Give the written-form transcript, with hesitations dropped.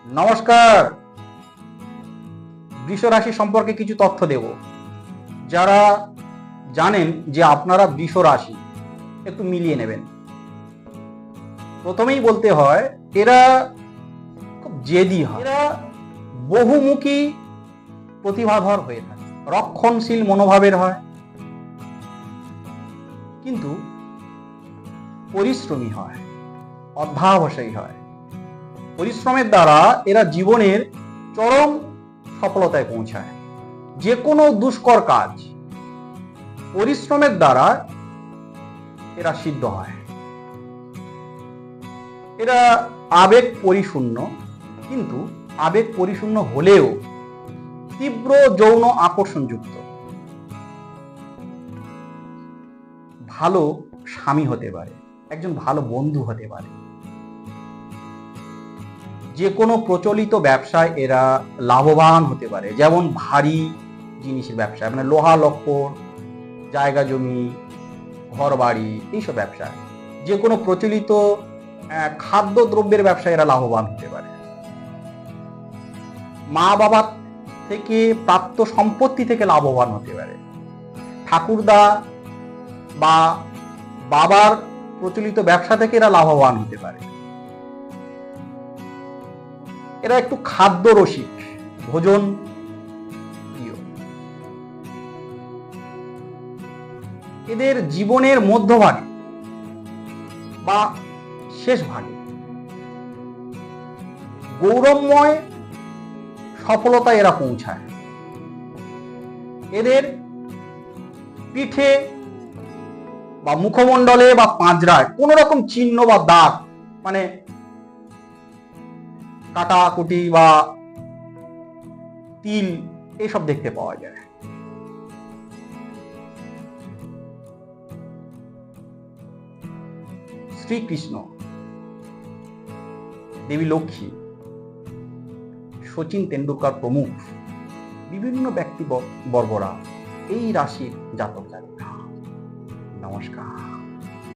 নমস্কার। বৃষ রাশি সম্পর্কে কিছু তথ্য দেব। যারা জানেন যে আপনারা বৃষ রাশি, একটু মিলিয়ে নেবেন। প্রথমেই বলতে হয় এরা খুব জেদি হয়, এরা বহুমুখী প্রতিভাধর হয়ে থাকে, রক্ষণশীল মনোভাবের হয়, কিন্তু পরিশ্রমী হয়, অধ্যাবসায়ী হয়। পরিশ্রমের দ্বারা এরা জীবনের চরম সফলতায় পৌঁছায়। যে কোনো দুষ্কর কাজ পরিশ্রমের দ্বারা এরা সিদ্ধ হয়। এরা আবেগ পরিশূন্য, কিন্তু আবেগ পরিশূন্য হলেও তীব্র যৌন আকর্ষণযুক্ত। ভালো স্বামী হতে পারে, একজন ভালো বন্ধু হতে পারে। যে কোনো প্রচলিত ব্যবসায় এরা লাভবান হতে পারে, যেমন ভারী জিনিসের ব্যবসায়, মানে লোহা লক্কর, জায়গা জমি, ঘর বাড়ি, এইসব ব্যবসায়। যে কোনো প্রচলিত খাদ্য দ্রব্যের ব্যবসায় এরা লাভবান হতে পারে। মা বাবা থেকে প্রাপ্ত সম্পত্তি থেকে লাভবান হতে পারে। ঠাকুরদা বা বাবার প্রচলিত ব্যবসা থেকে এরা লাভবান হতে পারে। এরা একটু খাদ্য রসিক, ভোজন প্রিয়। এদের জীবনের মধ্যভাগে বা শেষ ভাগে গৌরবময় সফলতা এরা পৌঁছায়। এদের পিঠে বা মুখমণ্ডলে বা পাঁজরায় কোন রকম চিহ্ন বা দাগ, মানে কাটাকুটি বা তিল, এসব দেখতে পাওয়া যায়। শ্রীকৃষ্ণ, দেবী লক্ষ্মী, শচীন তেন্ডুলকর প্রমুখ বিভিন্ন ব্যক্তিবর্গরা এই রাশির জাতক জাতিকা। নমস্কার।